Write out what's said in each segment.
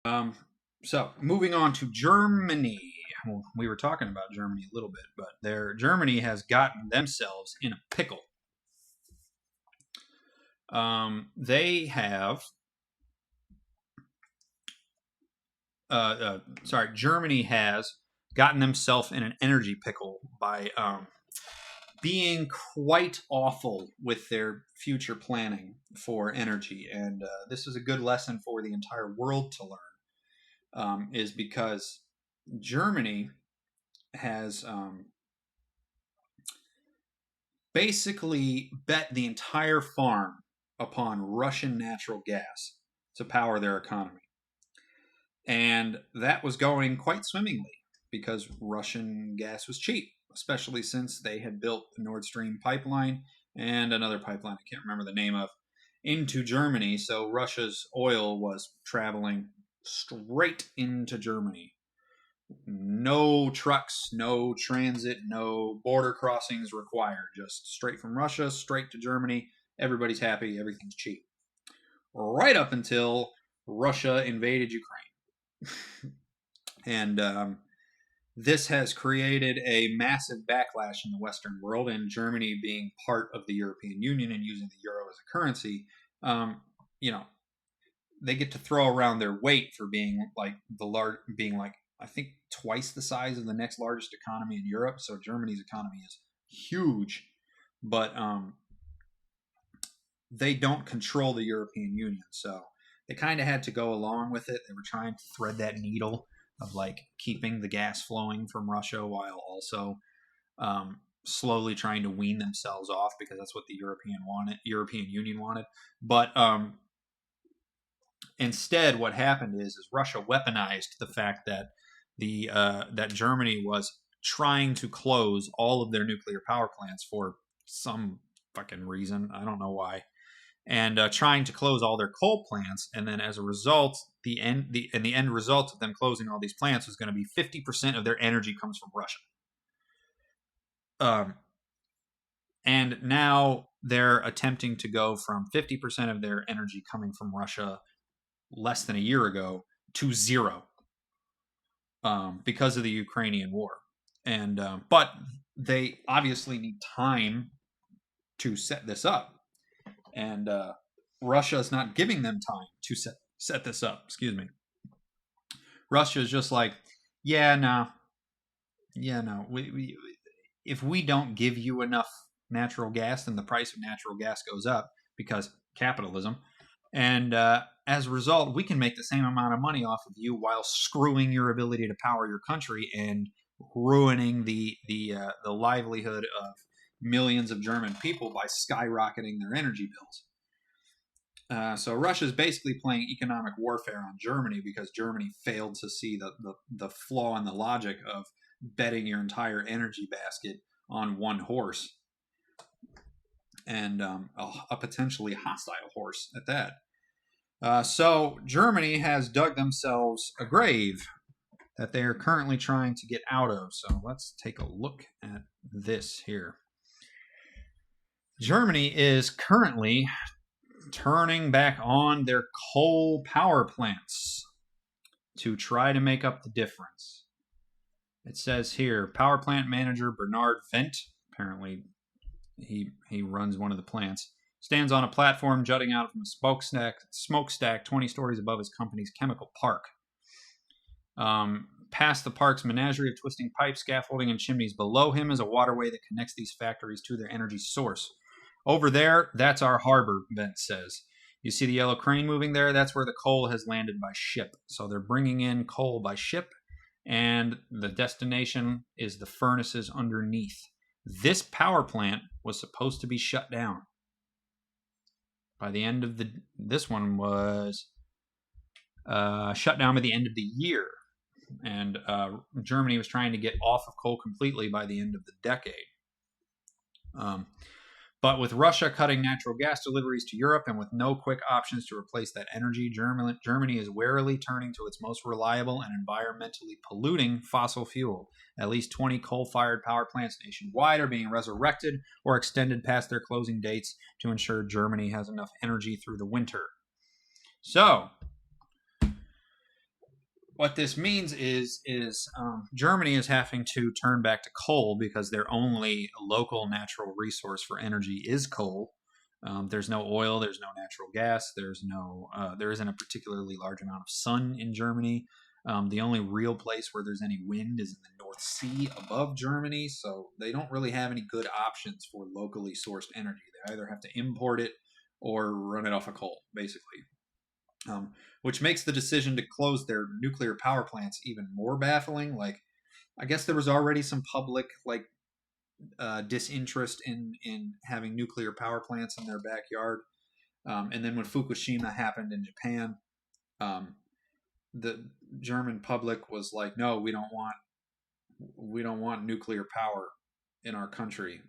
Um, so moving on to Germany. Well, we were talking about Germany a little bit, but Germany has gotten themselves in a pickle. They have, Germany has gotten themselves in an energy pickle by being quite awful with their future planning for energy, and this is a good lesson for the entire world to learn. Is because Germany has basically bet the entire farm upon Russian natural gas to power their economy. And that was going quite swimmingly because Russian gas was cheap, especially since they had built the Nord Stream pipeline and another pipeline I can't remember the name of into Germany. So Russia's oil was traveling straight into Germany. No trucks, no transit, no border crossings required. Just straight from Russia, straight to Germany. Everybody's happy, everything's cheap. Right up until Russia invaded Ukraine. And this has created a massive backlash in the Western world, and Germany being part of the European Union and using the euro as a currency, you know, they get to throw around their weight for being like being like I think twice the size of the next largest economy in Europe. So Germany's economy is huge, but they don't control the European Union, so they kind of had to go along with it. They were trying to thread that needle of like keeping the gas flowing from Russia while also slowly trying to wean themselves off because that's what the European Union wanted. But instead, what happened is Russia weaponized the fact that that Germany was trying to close all of their nuclear power plants for some fucking reason. I don't know why, and trying to close all their coal plants. And then as a result, the end result of them closing all these plants was going to be 50% of their energy comes from Russia. And now they're attempting to go from 50% of their energy coming from Russia less than a year ago to zero because of the Ukrainian war. And but they obviously need time to set this up, and Russia is not giving them time to set this up. Excuse me. Russia is just like, yeah, no, yeah, no. If we don't give you enough natural gas, then the price of natural gas goes up because capitalism. And as a result, we can make the same amount of money off of you while screwing your ability to power your country and ruining the livelihood of millions of German people by skyrocketing their energy bills. So Russia is basically playing economic warfare on Germany because Germany failed to see the flaw in the logic of betting your entire energy basket on one horse, and a potentially hostile horse at that. So Germany has dug themselves a grave that they are currently trying to get out of. So let's take a look at this here. Germany is currently turning back on their coal power plants to try to make up the difference. It says here, power plant manager Bernard Wendt, apparently he runs one of the plants, stands on a platform jutting out from a smokestack 20 stories above his company's chemical park. Past the park's menagerie of twisting pipes, scaffolding, and chimneys below him is a waterway that connects these factories to their energy source. Over there, that's our harbor, Wendt says. You see the yellow crane moving there? That's where the coal has landed by ship. So they're bringing in coal by ship, and the destination is the furnaces underneath. This power plant was supposed to be shut down. By the end of this one was shut down by the end of the year. And Germany was trying to get off of coal completely by the end of the decade. But with Russia cutting natural gas deliveries to Europe and with no quick options to replace that energy, Germany is warily turning to its most reliable and environmentally polluting fossil fuel. At least 20 coal-fired power plants nationwide are being resurrected or extended past their closing dates to ensure Germany has enough energy through the winter. So, what this means is Germany is having to turn back to coal because their only local natural resource for energy is coal. There's no oil, there's no natural gas, there isn't a particularly large amount of sun in Germany. The only real place where there's any wind is in the North Sea above Germany, so they don't really have any good options for locally sourced energy. They either have to import it or run it off of coal, basically. Which makes the decision to close their nuclear power plants even more baffling. Like, I guess there was already some public disinterest in having nuclear power plants in their backyard, and then when Fukushima happened in Japan, the German public was like, "No, we don't want nuclear power in our country."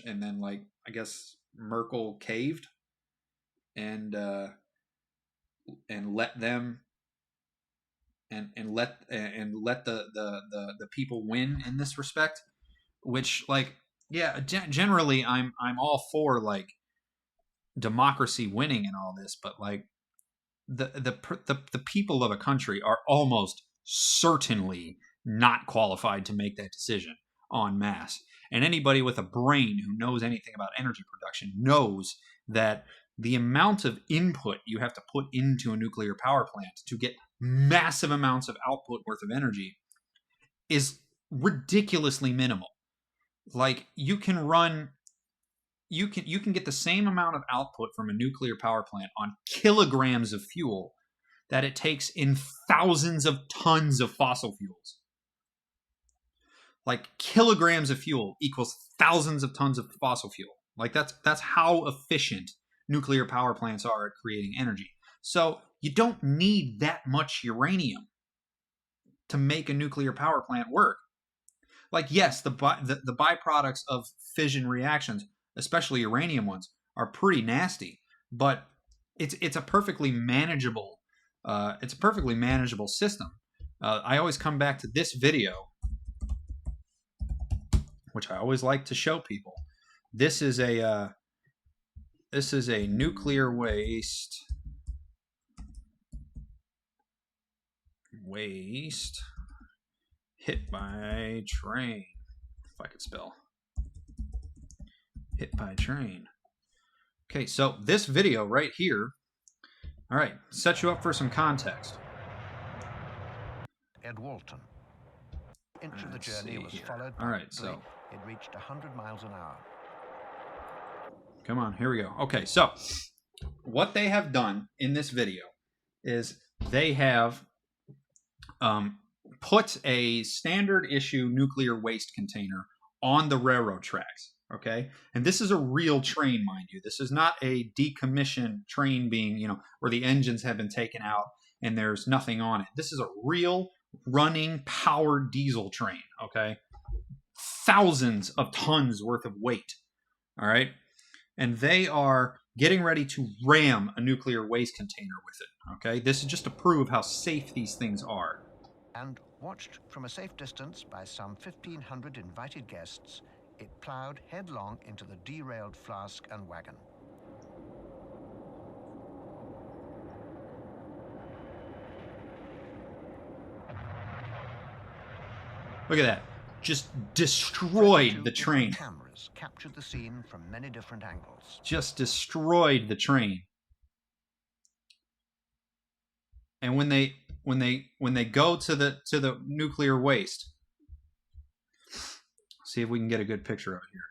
And then I guess Merkel caved and let them and let the people win in this respect, which generally I'm all for democracy winning and all this, but the people of a country are almost certainly not qualified to make that decision en masse. And anybody with a brain who knows anything about energy production knows that the amount of input you have to put into a nuclear power plant to get massive amounts of output worth of energy is ridiculously minimal. You can get the same amount of output from a nuclear power plant on kilograms of fuel that it takes in thousands of tons of fossil fuels. Kilograms of fuel equals thousands of tons of fossil fuel. That's how efficient nuclear power plants are at creating energy. So you don't need that much uranium to make a nuclear power plant work. Yes, the byproducts of fission reactions, especially uranium ones, are pretty nasty, but it's a perfectly manageable system. I always come back to this video, which I always like to show people. This is a nuclear waste hit by train. If I could spell. Hit by train. Okay, so this video right here, all right, set you up for some context. Ed Walton. Inch of the journey was followed by all right, so it reached 100 miles an hour. Come on, here we go. Okay, so what they have done in this video is they have put a standard issue nuclear waste container on the railroad tracks. Okay, and this is a real train, mind you. This is not a decommissioned train being, where the engines have been taken out and there's nothing on it. This is a real running powered diesel train. Okay, thousands of tons worth of weight. All right, and they are getting ready to ram a nuclear waste container with it. Okay, this is just to prove how safe these things are. And watched from a safe distance by some 1,500 invited guests, it plowed headlong into the derailed flask and wagon. Look at that. Just destroyed the train. Cameras captured the scene from many different angles. Just destroyed the train. And when they go to the nuclear waste, see if we can get a good picture of it here.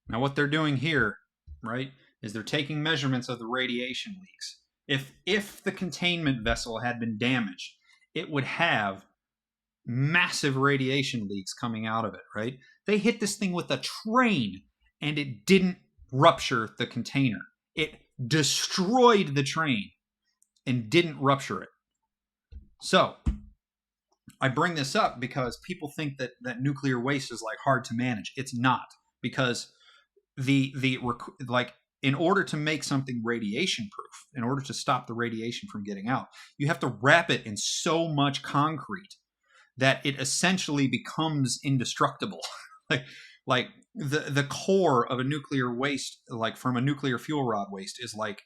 Now what they're doing here, right, is they're taking measurements of the radiation leaks. If the containment vessel had been damaged, it would have massive radiation leaks coming out of it, right? They hit this thing with a train and it didn't rupture the container. It destroyed the train and didn't rupture it. So I bring this up because people think that nuclear waste is hard to manage. It's not, because in order to make something radiation proof, in order to stop the radiation from getting out, you have to wrap it in so much concrete that it essentially becomes indestructible. The core of a nuclear waste, from a nuclear fuel rod waste, is like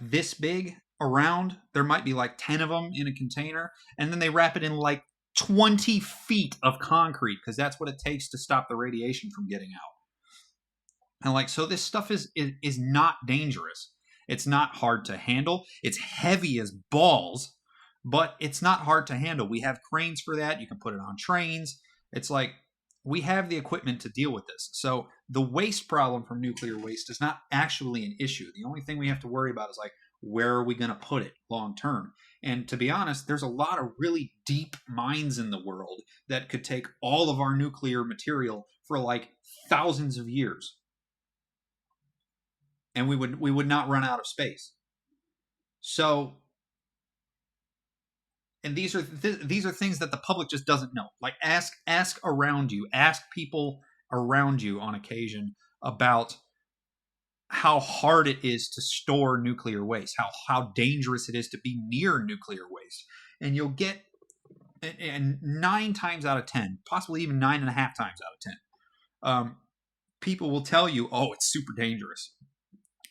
this big around. There might be like 10 of them in a container, and then they wrap it in like 20 feet of concrete because that's what it takes to stop the radiation from getting out. And like, so this stuff is not dangerous. It's not hard to handle. It's heavy as balls, but it's not hard to handle. We have cranes for that. You can put it on trains. It's like, we have the equipment to deal with this. So the waste problem from nuclear waste is not actually an issue. The only thing we have to worry about is like, where are we going to put it long term? And to be honest, there's a lot of really deep mines in the world that could take all of our nuclear material for like thousands of years. And we would not run out of space. So, and these are things that the public just doesn't know. Like, ask around you, ask people around you on occasion about how hard it is to store nuclear waste, how dangerous it is to be near nuclear waste, and you'll get, and 9 times out of 10, possibly even 9.5 times out of 10, people will tell you, "Oh, it's super dangerous.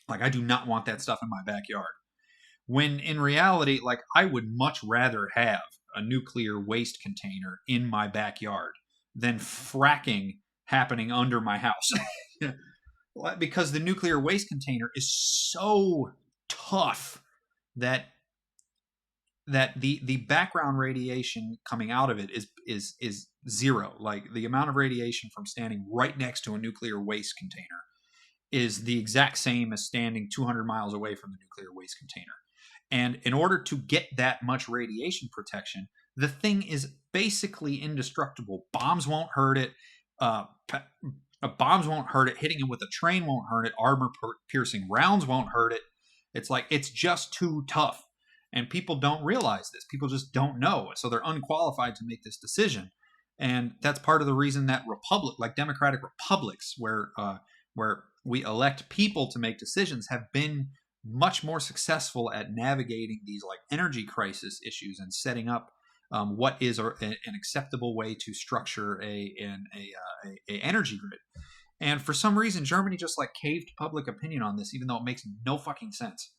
Like, I do not want that stuff in my backyard." When in reality, like, I would much rather have a nuclear waste container in my backyard than fracking happening under my house. Because the nuclear waste container is so tough that the background radiation coming out of it is zero. Like, the amount of radiation from standing right next to a nuclear waste container is the exact same as standing 200 miles away from the nuclear waste container. And in order to get that much radiation protection, the thing is basically indestructible. Bombs won't hurt it. Bombs won't hurt it. Hitting it with a train won't hurt it. Armor-piercing rounds won't hurt it. It's like, it's just too tough. And people don't realize this. People just don't know. So they're unqualified to make this decision. And that's part of the reason that democratic republics, where we elect people to make decisions, have been much more successful at navigating these like energy crisis issues and setting up what is an acceptable way to structure an energy grid. And for some reason, Germany just like caved to public opinion on this, even though it makes no fucking sense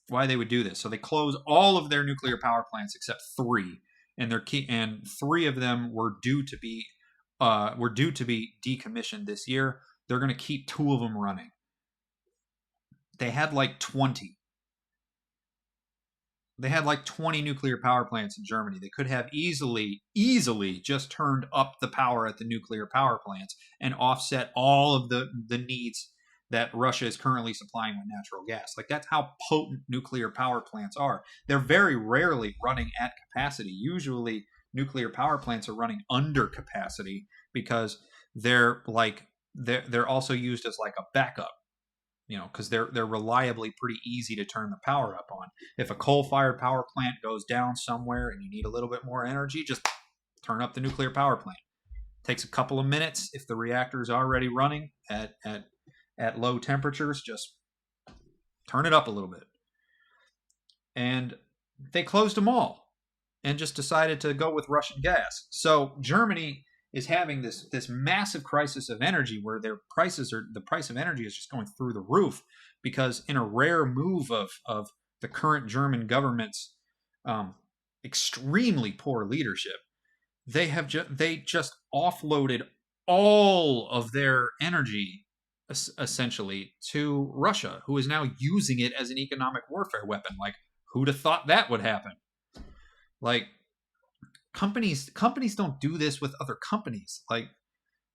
why they would do this. So they closed all of their nuclear power plants except 3, and 3 of them were due to be decommissioned this year. They're going to keep 2 of them running. They had like 20. They had like 20 nuclear power plants in Germany. They could have easily just turned up the power at the nuclear power plants and offset all of the needs that Russia is currently supplying with natural gas. Like, that's how potent nuclear power plants are. They're very rarely running at capacity. Usually nuclear power plants are running under capacity because they're also used as like a backup. Because they're reliably pretty easy to turn the power up on. If a coal-fired power plant goes down somewhere and you need a little bit more energy, just turn up the nuclear power plant. Takes a couple of minutes. If the reactor is already running at low temperatures, just turn it up a little bit. And they closed them all and just decided to go with Russian gas. So Germany is having this massive crisis of energy where the price of energy is just going through the roof, because in a rare move of the current German government's extremely poor leadership, they just offloaded all of their energy essentially to Russia, who is now using it as an economic warfare weapon. Like, who'd have thought that would happen? Like, companies don't do this with other companies. Like,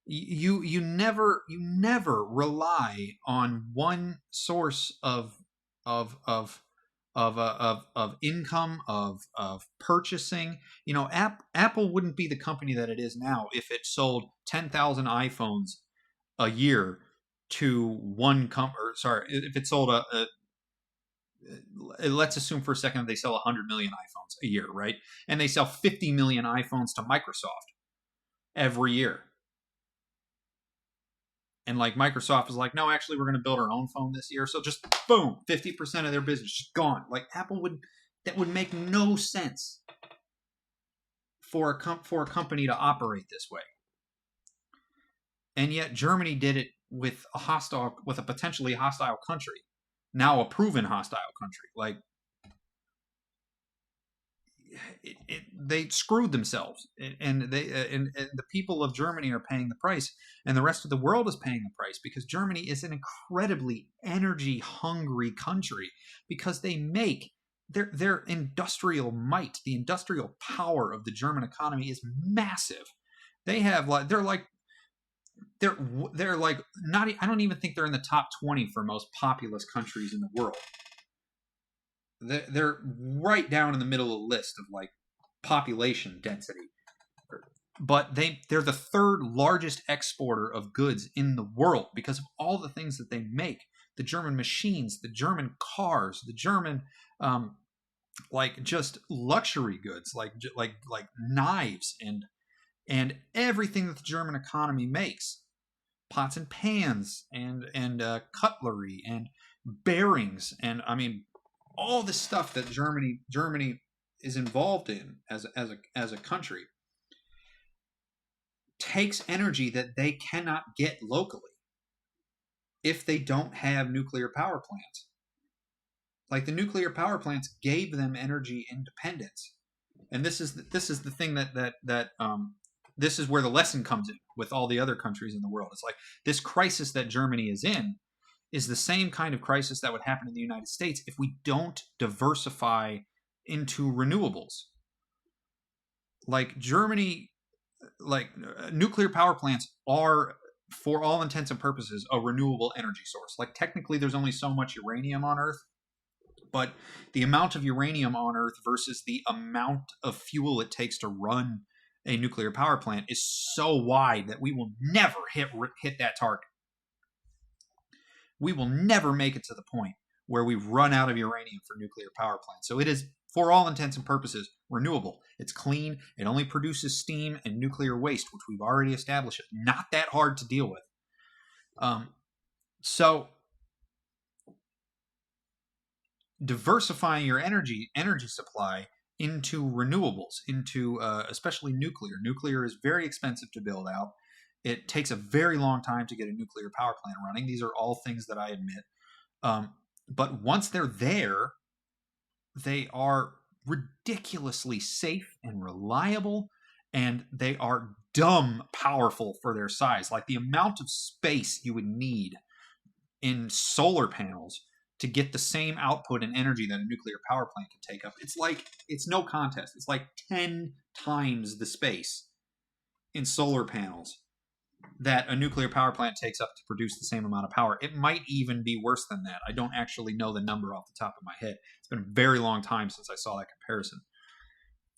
you never rely on one source of income, of purchasing. Apple wouldn't be the company that it is now if it sold 10,000 iPhones a year to one if it sold let's assume for a second they sell 100 million iPhones a year, right? And they sell 50 million iPhones to Microsoft every year. And like, Microsoft is like, no, actually, we're going to build our own phone this year. So just boom, 50% of their business just gone. Like, that would make no sense for a company to operate this way. And yet Germany did it with a potentially hostile country. Now a proven hostile country. Like, they screwed themselves, and and the people of Germany are paying the price, and the rest of the world is paying the price because Germany is an incredibly energy hungry country because they make their industrial might, the industrial power of the German economy is massive. They have like they're like not I don't even think they're in the top 20 for most populous countries in the world. They're right down in the middle of the list of like population density, but they're the third largest exporter of goods in the world because of all the things that they make. The German machines, the German cars, the German like just luxury goods like knives and everything that the German economy makes, pots and pans and cutlery and bearings, and I mean all the stuff that Germany is involved in as a country takes energy that they cannot get locally if they don't have nuclear power plants. Like the nuclear power plants gave them energy independence, and this is the thing that this is where the lesson comes in with all the other countries in the world. It's like this crisis that Germany is in is the same kind of crisis that would happen in the United States if we don't diversify into renewables. Like Germany, like nuclear power plants are, for all intents and purposes, a renewable energy source. Like technically, there's only so much uranium on Earth, but the amount of uranium on Earth versus the amount of fuel it takes to run a nuclear power plant is so wide that we will never hit that target. We will never make it to the point where we run out of uranium for nuclear power plants. So it is, for all intents and purposes, renewable. It's clean. It only produces steam and nuclear waste, which we've already established. Not that hard to deal with. So diversifying your energy supply into renewables, into especially nuclear. Nuclear is very expensive to build out. It takes a very long time to get a nuclear power plant running. These are all things that I admit. But once they're there, they are ridiculously safe and reliable, and they are dumb powerful for their size. Like the amount of space you would need in solar panels to get the same output and energy that a nuclear power plant can take up. It's no contest. It's like 10 times the space in solar panels that a nuclear power plant takes up to produce the same amount of power. It might even be worse than that. I don't actually know the number off the top of my head. It's been a very long time since I saw that comparison.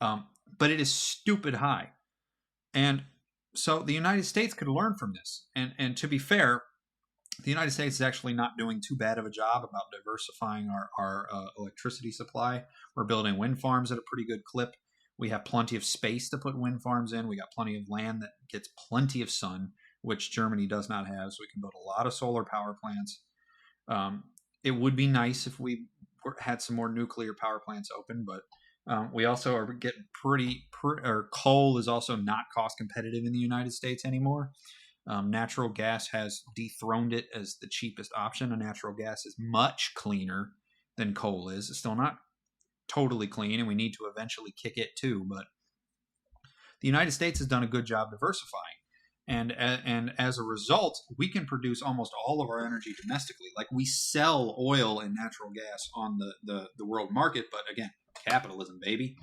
But it is stupid high. And so the United States could learn from this. And to be fair, the United States is actually not doing too bad of a job about diversifying our electricity supply. We're building wind farms at a pretty good clip. We have plenty of space to put wind farms in. We got plenty of land that gets plenty of sun, which Germany does not have. So we can build a lot of solar power plants. It would be nice if we had some more nuclear power plants open, but we also are getting coal is also not cost competitive in the United States anymore. Natural gas has dethroned it as the cheapest option, and natural gas is much cleaner than coal is. It's still not totally clean, and we need to eventually kick it too. But the United States has done a good job diversifying, and as a result, we can produce almost all of our energy domestically. Like we sell oil and natural gas on the world market, but again, capitalism, baby.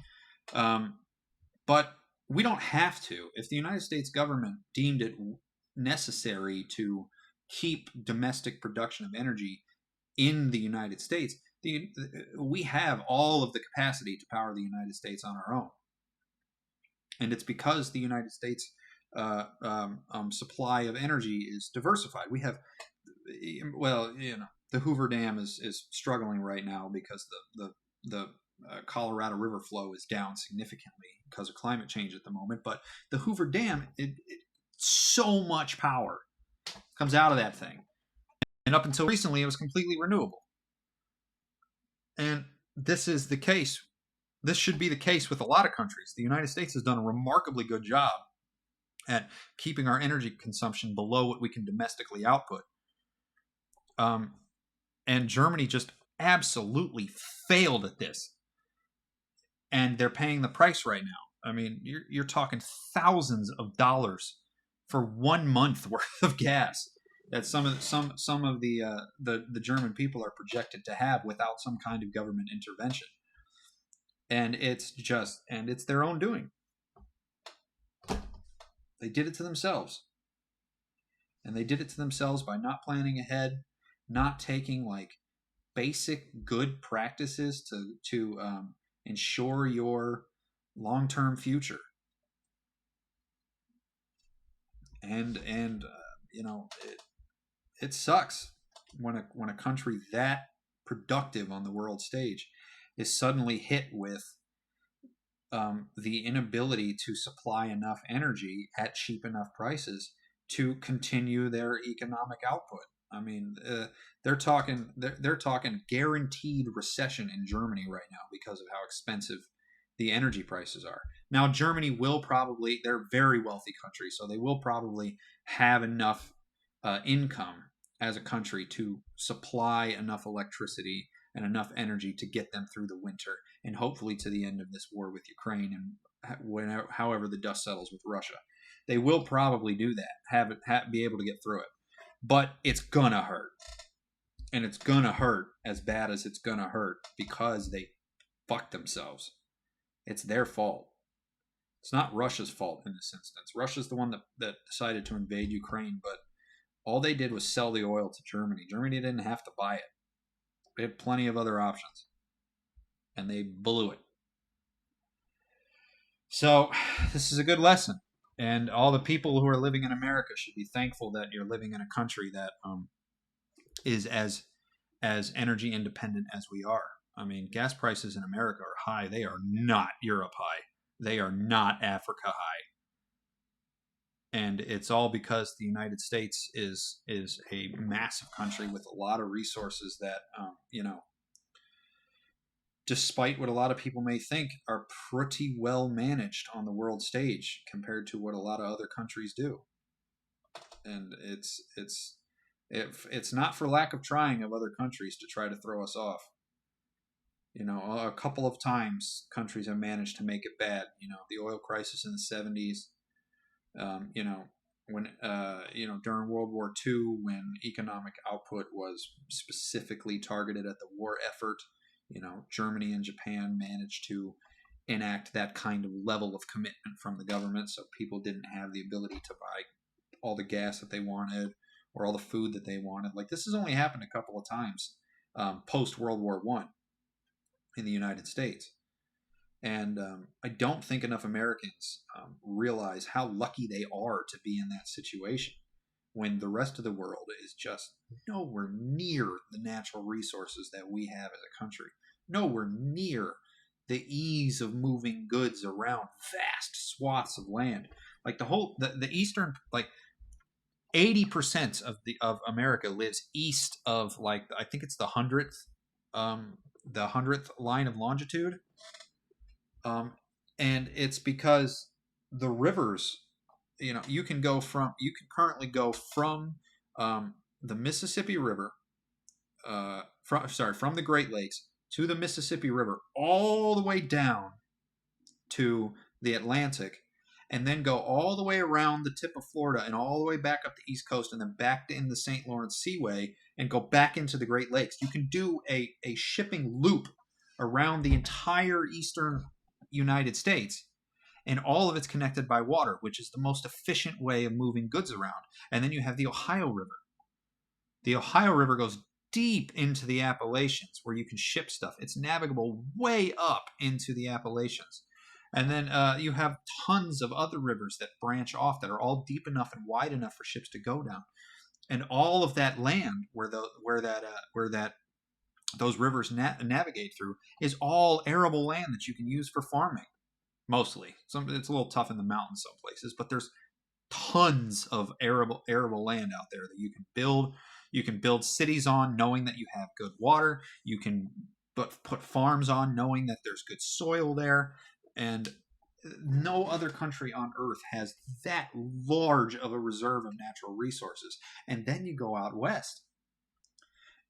But we don't have to. If the United States government deemed it necessary to keep domestic production of energy in the United States, we have all of the capacity to power the United States on our own. And it's because the United States supply of energy is diversified. We have, well, the Hoover Dam is struggling right now because the Colorado River flow is down significantly because of climate change at the moment. But the Hoover Dam, so much power comes out of that thing. And up until recently, it was completely renewable. And this is the case. This should be the case with a lot of countries. The United States has done a remarkably good job at keeping our energy consumption below what we can domestically output. And Germany just absolutely failed at this. and they're paying the price right now. I mean, you're talking thousands of dollars for 1 month worth of gas that some of the German people are projected to have without some kind of government intervention. And it's their own doing. They did it to themselves. And they did it to themselves by not planning ahead, not taking like basic good practices to ensure your long-term future. And you know, it sucks when a country that productive on the world stage is suddenly hit with the inability to supply enough energy at cheap enough prices to continue their economic output. I mean, they're talking guaranteed recession in Germany right now because of how expensive the energy prices are. Now, Germany will probably, they're a very wealthy country, so they will probably have enough income as a country to supply enough electricity and enough energy to get them through the winter and hopefully to the end of this war with Ukraine and however the dust settles with Russia. They will probably do that, be able to get through it. But it's gonna hurt. And it's gonna hurt as bad as it's gonna hurt because they fucked themselves. It's their fault. It's not Russia's fault in this instance. Russia's the one that decided to invade Ukraine, but all they did was sell the oil to Germany. Germany didn't have to buy it. They had plenty of other options. And they blew it. So this is a good lesson. And all the people who are living in America should be thankful that you're living in a country that is as energy independent as we are. I mean, gas prices in America are high. They are not Europe high. They are not Africa high. And it's all because the United States is a massive country with a lot of resources that, you know, despite what a lot of people may think, are pretty well managed on the world stage compared to what a lot of other countries do. And it's not for lack of trying of other countries to try to throw us off. You know, a couple of times countries have managed to make it bad. You know, the oil crisis in the 70s. You know, when you know, during World War II, when economic output was specifically targeted at the war effort. You know, Germany and Japan managed to enact that kind of level of commitment from the government, so people didn't have the ability to buy all the gas that they wanted or all the food that they wanted. Like, this has only happened a couple of times post World War I in the United States. And I don't think enough Americans realize how lucky they are to be in that situation when the rest of the world is just nowhere near the natural resources that we have as a country, nowhere near the ease of moving goods around vast swaths of land. Like the eastern, like 80% of America lives east of, like, I think it's the 100th line of longitude, and it's because the rivers. You know, you can currently go from the Mississippi River, from the Great Lakes to the Mississippi River, all the way down to the Atlantic, and then go all the way around the tip of Florida and all the way back up the East Coast and then back in the St. Lawrence Seaway and go back into the Great Lakes. You can do a shipping loop around the entire eastern United States. And all of it's connected by water, which is the most efficient way of moving goods around. And then you have the Ohio River. The Ohio River goes deep into the Appalachians where you can ship stuff. It's navigable way up into the Appalachians. And then you have tons of other rivers that branch off that are all deep enough and wide enough for ships to go down. And all of that land where those rivers navigate through is all arable land that you can use for farming. Mostly. It's a little tough in the mountains some places, but there's tons of arable land out there that you can build. You can build cities on knowing that you have good water. You can put farms on knowing that there's good soil there. And no other country on earth has that large of a reserve of natural resources. And then you go out west,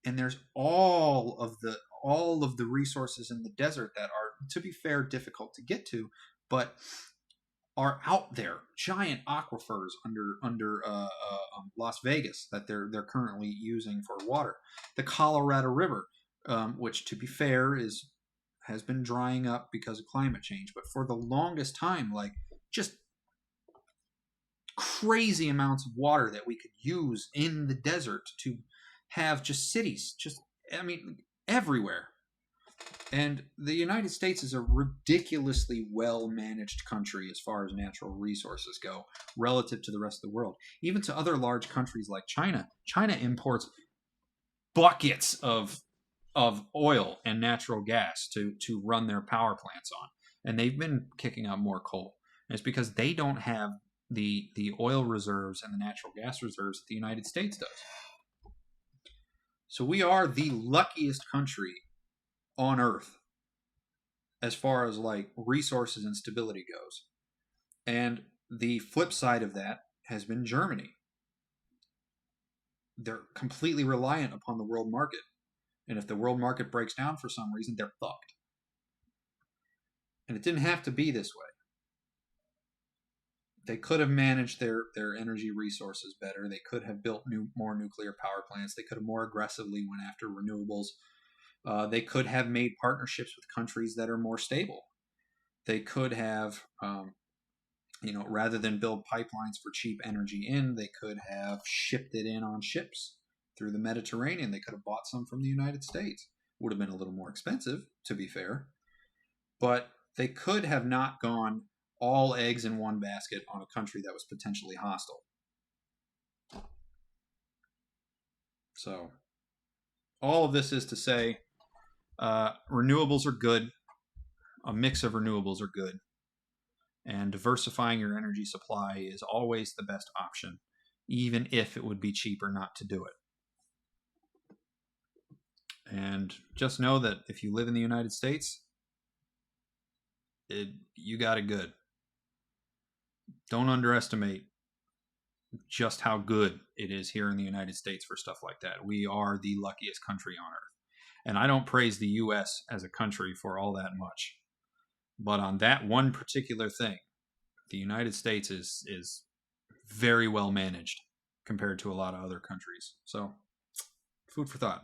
and there's all of the resources in the desert that are to be fair, difficult to get to, but are out there. Giant aquifers under Las Vegas that they're currently using for water. The Colorado River, which, to be fair, has been drying up because of climate change, but for the longest time, like, just crazy amounts of water that we could use in the desert to have just cities, just, I mean, everywhere. And the United States is a ridiculously well-managed country as far as natural resources go relative to the rest of the world. Even to other large countries like China. China imports buckets of oil and natural gas to run their power plants on. And they've been kicking up more coal. And it's because they don't have the oil reserves and the natural gas reserves that the United States does. So we are the luckiest country on Earth as far as like resources and stability goes. And the flip side of that has been Germany. They're completely reliant upon the world market. And if the world market breaks down for some reason, they're fucked. And it didn't have to be this way. They could have managed their energy resources better. They could have built more nuclear power plants. They could have more aggressively went after renewables. They could have made partnerships with countries that are more stable. They could have, rather than build pipelines for cheap energy they could have shipped it in on ships through the Mediterranean. They could have bought some from the United States. Would have been a little more expensive, to be fair. But they could have not gone all eggs in one basket on a country that was potentially hostile. So, all of this is to say, renewables are good. A mix of renewables are good. And diversifying your energy supply is always the best option, even if it would be cheaper not to do it. And just know that if you live in the United States, you got it good. Don't underestimate just how good it is here in the United States for stuff like that. We are the luckiest country on earth. And I don't praise the U.S. as a country for all that much. But on that one particular thing, the United States is very well managed compared to a lot of other countries. So, food for thought.